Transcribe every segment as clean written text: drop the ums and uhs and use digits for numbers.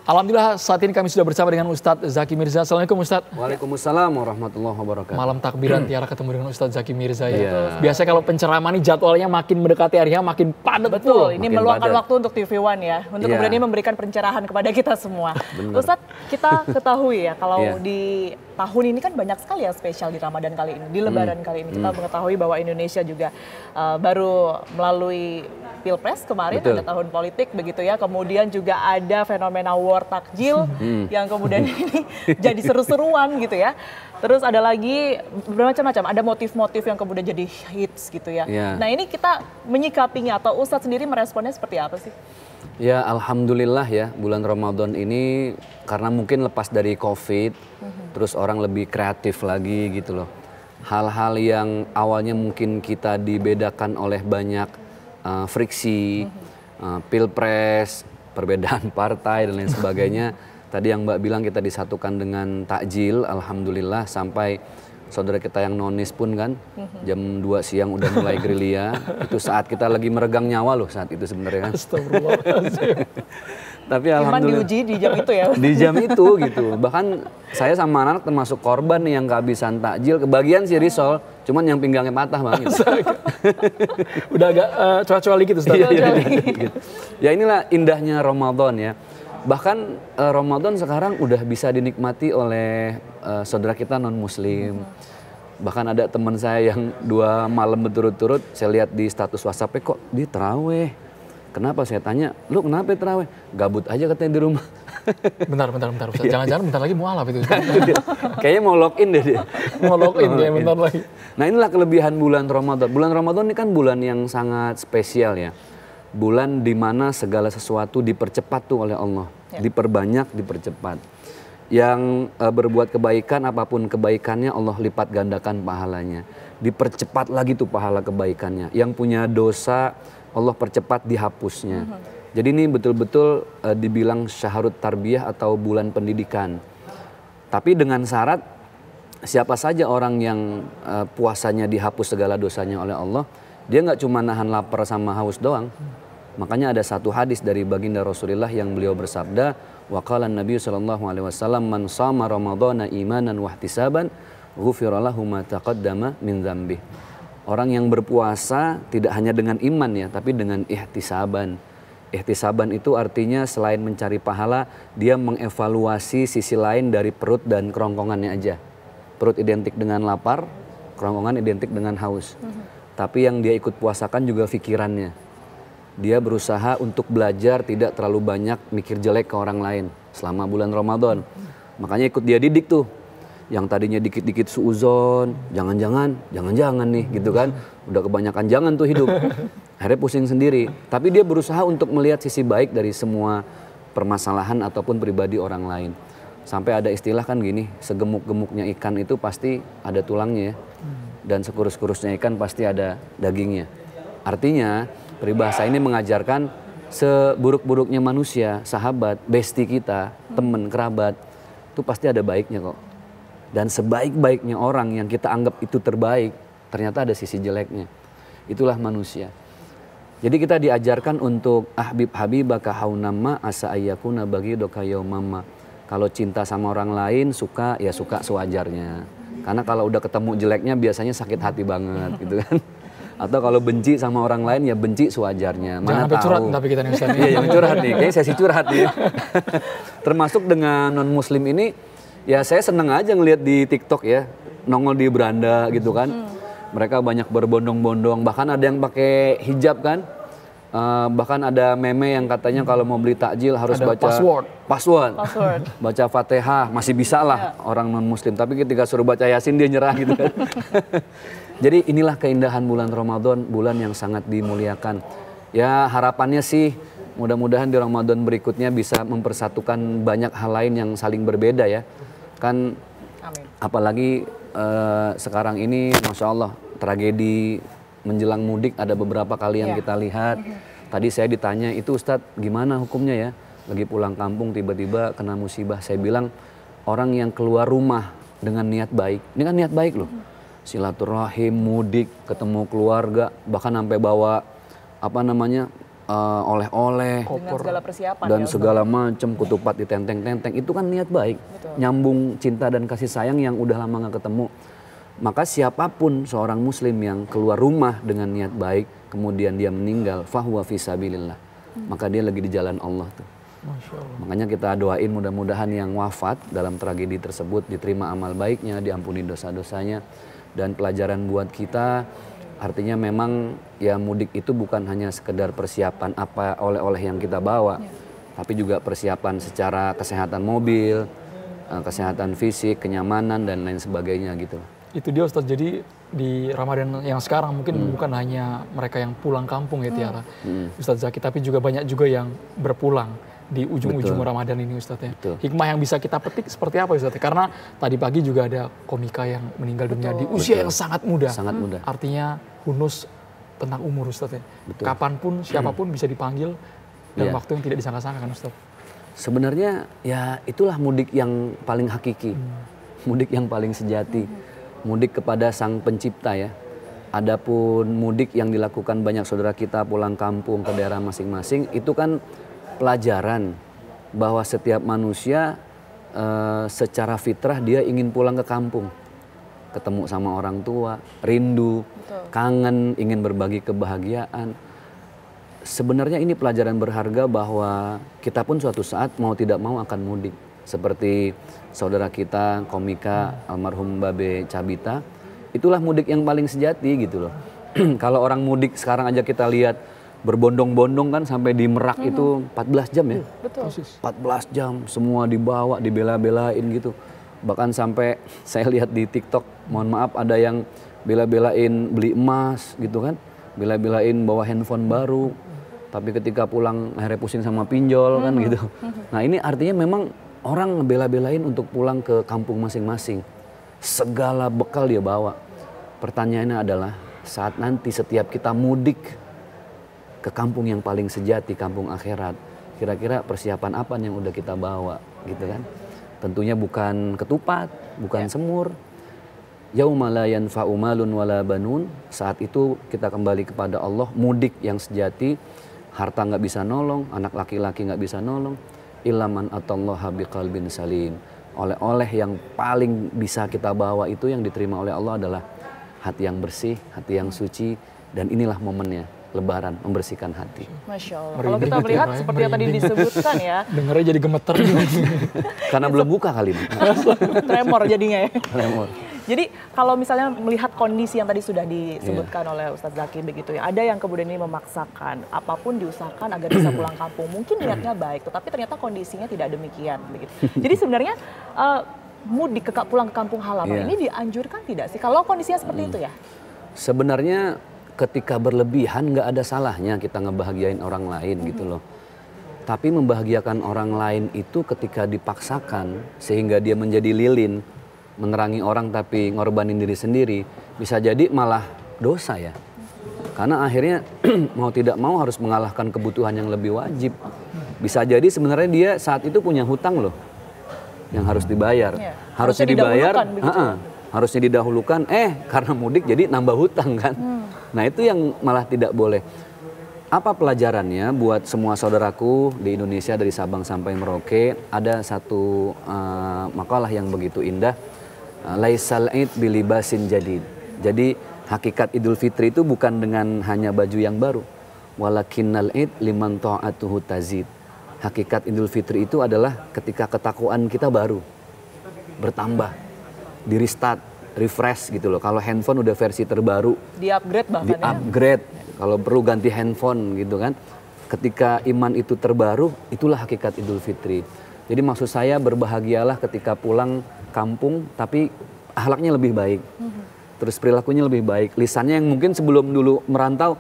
Alhamdulillah saat ini kami sudah bersama dengan Ustadz Zaki Mirza. Assalamualaikum Ustadz. Waalaikumsalam warahmatullahi wabarakatuh. Malam takbiran tiara ketemu dengan Ustadz Zaki Mirza ya. Biasanya kalau penceramah ini jadwalnya makin mendekati harinya makin padat. Betul, ini meluangkan waktu untuk TV One ya. Untuk kemudian memberikan pencerahan kepada kita semua. Ustadz, kita ketahui ya kalau di tahun ini kan banyak sekali yang spesial di Ramadan kali ini, di Lebaran kali ini. Kita mengetahui bahwa Indonesia juga baru melalui Pilpres kemarin, ada tahun politik begitu ya. Kemudian juga ada fenomena war takjil yang kemudian ini jadi seru-seruan gitu ya. Terus ada lagi bermacam-macam, ada motif-motif yang kemudian jadi hits gitu ya. Nah ini kita menyikapinya atau Ustadz sendiri meresponnya seperti apa sih? Ya alhamdulillah ya, bulan Ramadan ini karena mungkin lepas dari COVID, terus orang lebih kreatif lagi gitu loh. Hal-hal yang awalnya mungkin kita dibedakan oleh banyak friksi, pilpres, perbedaan partai dan lain sebagainya. Tadi yang Mbak bilang kita disatukan dengan takjil, alhamdulillah sampai saudara kita yang nonis pun kan jam 2 siang udah mulai gerilya. Itu saat kita lagi meregang nyawa loh saat itu sebenarnya kan. Tapi alhamdulillah diuji di jam itu ya. Di jam itu gitu. Bahkan saya sama anak termasuk korban nih yang kehabisan takjil. Kebagian si risol, cuman yang pinggangnya patah Bang. Gitu. Udah agak coa-coa gitu Ustaz. Gitu. Ya inilah indahnya Ramadan ya. Bahkan Ramadan sekarang udah bisa dinikmati oleh saudara kita non muslim. Bahkan ada teman saya yang 2 malam berturut-turut saya lihat di status WhatsApp-nya kok di taraweh. Kenapa saya tanya, lu kenapa taraweh? Gabut aja katanya di rumah. Bentar Ustaz. Jangan-jangan bentar lagi mualaf itu. Kayaknya mau login deh dia. Mau login ya bentar lagi. Nah inilah kelebihan bulan Ramadan. Bulan Ramadan ini kan bulan yang sangat spesial ya. Bulan di mana segala sesuatu dipercepat tuh oleh Allah. Diperbanyak, dipercepat. Yang berbuat kebaikan, apapun kebaikannya Allah lipat gandakan pahalanya. Dipercepat lagi tuh pahala kebaikannya. Yang punya dosa Allah percepat dihapusnya. Jadi ini betul-betul dibilang syahrut tarbiyah atau bulan pendidikan. Tapi dengan syarat siapa saja orang yang puasanya dihapus segala dosanya oleh Allah, dia nggak cuma nahan lapar sama haus doang. Makanya ada satu hadis dari baginda Rasulullah yang beliau bersabda, wa qala Nabi sallallahu alaihi wasallam man shama ramadhana imanan wa ihtisaban ghufira lahu ma taqaddama min dzambi. Orang yang berpuasa tidak hanya dengan iman ya, tapi dengan ihtisaban. Ihtisaban itu artinya selain mencari pahala, dia mengevaluasi sisi lain dari perut dan kerongkongannya aja. Perut identik dengan lapar, kerongkongan identik dengan haus. Tapi yang dia ikut puasakan juga pikirannya. Dia berusaha untuk belajar tidak terlalu banyak mikir jelek ke orang lain selama bulan Ramadan. Makanya ikut dia didik tuh. Yang tadinya dikit-dikit suuzon, jangan-jangan nih gitu kan. Udah kebanyakan jangan tuh hidup. Akhirnya pusing sendiri. Tapi dia berusaha untuk melihat sisi baik dari semua permasalahan ataupun pribadi orang lain. Sampai ada istilah kan gini, segemuk-gemuknya ikan itu pasti ada tulangnya ya. Dan sekurus-kurusnya ikan pasti ada dagingnya. Artinya peribahasa ini mengajarkan seburuk-buruknya manusia, sahabat, bestie kita, teman, kerabat, itu pasti ada baiknya kok. Dan sebaik-baiknya orang yang kita anggap itu terbaik, ternyata ada sisi jeleknya. Itulah manusia. Jadi kita diajarkan untuk ahbib habibaka haunamma asa ayyakuna bagidoka yaumamma. Kalau cinta sama orang lain suka ya suka sewajarnya. Karena kalau udah ketemu jeleknya biasanya sakit hati banget gitu kan. Atau kalau benci sama orang lain ya benci sewajarnya. Mana jangan tahu. Curhat tapi kita nih Ustaz. Iya, yang curhat nih. Kayaknya sesi curhat nih. Termasuk dengan non muslim ini, ya saya seneng aja ngelihat di TikTok ya, nongol di beranda gitu kan. Mereka banyak berbondong-bondong, bahkan ada yang pakai hijab kan. Bahkan ada meme yang katanya kalau mau beli takjil harus ada baca password. Baca Fatihah, masih bisa lah orang non muslim. Tapi ketika suruh baca Yasin dia nyerah gitu kan. Jadi inilah keindahan bulan Ramadan, bulan yang sangat dimuliakan. Ya harapannya sih mudah-mudahan di Ramadan berikutnya bisa mempersatukan banyak hal lain yang saling berbeda ya. Kan apalagi sekarang ini Masya Allah tragedi menjelang mudik ada beberapa kali yang kita lihat. Tadi saya ditanya itu Ustadz gimana hukumnya ya? Lagi pulang kampung tiba-tiba kena musibah. Saya bilang orang yang keluar rumah dengan niat baik, ini kan niat baik loh. Silaturahim, mudik, ketemu keluarga, bahkan sampai bawa oleh-oleh, dengan segala persiapan dan ya, segala macam, ketupat di tenteng-tenteng, itu kan niat baik. Betul. Nyambung cinta dan kasih sayang yang udah lama nggak ketemu. Maka siapapun seorang muslim yang keluar rumah dengan niat baik, kemudian dia meninggal, fahuwa fisabilillah. Maka dia lagi di jalan Allah tuh. Masya Allah. Makanya kita doain mudah-mudahan yang wafat dalam tragedi tersebut diterima amal baiknya, diampuni dosa-dosanya. Dan pelajaran buat kita, artinya memang ya mudik itu bukan hanya sekedar persiapan apa oleh-oleh yang kita bawa, tapi juga persiapan secara kesehatan mobil, kesehatan fisik, kenyamanan dan lain sebagainya gitu. Itu dia Ustadz, jadi di Ramadan yang sekarang mungkin bukan hanya mereka yang pulang kampung ya Tiara, Ustadz Zaki, tapi juga banyak juga yang berpulang di ujung-ujung Ramadan ini Ustadz ya. Hikmah yang bisa kita petik seperti apa Ustadz? Karena tadi pagi juga ada komika yang meninggal dunia di usia yang sangat muda. Sangat muda. Artinya hunus tentang umur Ustadz ya. Kapanpun, siapapun bisa dipanggil dalam waktu yang tidak disangka-sangka kan Ustadz. Sebenarnya ya itulah mudik yang paling hakiki. Mudik yang paling sejati. Mudik kepada Sang Pencipta ya. Adapun mudik yang dilakukan banyak saudara kita pulang kampung ke daerah masing-masing, itu kan pelajaran bahwa setiap manusia secara fitrah dia ingin pulang ke kampung. Ketemu sama orang tua, rindu, kangen, ingin berbagi kebahagiaan. Sebenarnya ini pelajaran berharga bahwa kita pun suatu saat mau tidak mau akan mudik. Seperti saudara kita komika almarhum Babe Cabita, itulah mudik yang paling sejati gitu loh. Kalau orang mudik sekarang aja kita lihat berbondong-bondong kan sampai di Merak itu 14 jam ya. Betul. 14 jam semua dibawa, dibela-belain gitu. Bahkan sampai saya lihat di TikTok, mohon maaf ada yang bela-belain beli emas gitu kan. Bela-belain bawa handphone baru. Tapi ketika pulang akhirnya pusing sama pinjol kan gitu. Nah ini artinya memang orang bela-belain untuk pulang ke kampung masing-masing. Segala bekal dia bawa. Pertanyaannya adalah saat nanti setiap kita mudik ke kampung yang paling sejati, kampung akhirat, kira-kira persiapan apa yang udah kita bawa gitu kan. Tentunya bukan ketupat, bukan semur. Yauma la yanfa'u malun wala banun. Saat itu kita kembali kepada Allah, mudik yang sejati. Harta nggak bisa nolong, anak laki-laki nggak bisa nolong. Ilaman atallaha biqalbin salim. Oleh-oleh yang paling bisa kita bawa itu yang diterima oleh Allah adalah hati yang bersih, hati yang suci, dan inilah momennya Lebaran, membersihkan hati. Masya Allah. Kalau kita melihat seperti yang tadi disebutkan ya. Dengarnya jadi gemeter. Karena belum buka kali ini. Tremor jadinya ya. Tremor. Jadi kalau misalnya melihat kondisi yang tadi sudah disebutkan oleh Ustadz Zaki begitu ya, ada yang kemudian ini memaksakan apapun diusahakan agar bisa pulang kampung. Mungkin niatnya baik, tetapi ternyata kondisinya tidak demikian begitu. Jadi sebenarnya mudik pulang ke kampung halaman ini dianjurkan tidak sih kalau kondisinya seperti itu ya? Sebenarnya ketika berlebihan nggak ada salahnya kita ngebahagiain orang lain gitu loh. Tapi membahagiakan orang lain itu ketika dipaksakan sehingga dia menjadi lilin, menerangi orang tapi ngorbanin diri sendiri, bisa jadi malah dosa ya. Karena akhirnya mau tidak mau harus mengalahkan kebutuhan yang lebih wajib. Bisa jadi sebenarnya dia saat itu punya hutang loh yang harus dibayar. Harusnya dibayar, harusnya didahulukan, karena mudik jadi nambah hutang kan. Nah itu yang malah tidak boleh. Apa pelajarannya buat semua saudaraku di Indonesia dari Sabang sampai Merauke? Ada satu makalah yang begitu indah. Laisal id bilibasin jadid. Jadi hakikat Idul Fitri itu bukan dengan hanya baju yang baru. Walakinnal id liman ta'atuhu tazid. Hakikat Idul Fitri itu adalah ketika ketakwaan kita baru, bertambah, di restart, refresh gitu loh. Kalau handphone udah versi terbaru, di-upgrade bahkan di-upgrade. Kalau perlu ganti handphone gitu kan. Ketika iman itu terbaru, itulah hakikat Idul Fitri. Jadi maksud saya berbahagialah ketika pulang kampung, tapi akhlaknya lebih baik. Terus perilakunya lebih baik. Lisannya yang mungkin sebelum dulu merantau,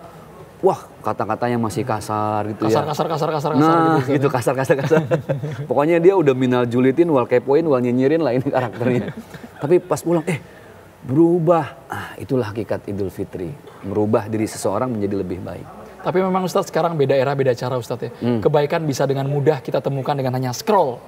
wah kata-katanya masih kasar gitu ya. Kasar Nah gitu kasar. Pokoknya dia udah minal julitin, wal kepoin, wal nyinyirin lah ini karakternya. Tapi pas pulang, berubah. Itulah hakikat Idul Fitri. Merubah diri seseorang menjadi lebih baik. Tapi memang Ustadz sekarang beda era, beda cara Ustadz ya. Kebaikan bisa dengan mudah kita temukan dengan hanya scroll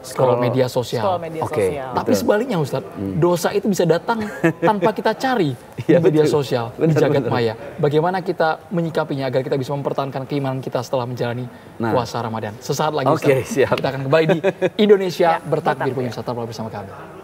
scroll media sosial. Scroll media sosial. Tapi sebaliknya Ustadz, dosa itu bisa datang tanpa kita cari di media sosial, di jagat maya. Bagaimana kita menyikapinya agar kita bisa mempertahankan keimanan kita setelah menjalani puasa Ramadan. Sesaat lagi Ustadz, kita akan kembali di Indonesia Bertakbir. Pemirsa, tetaplah bersama kami.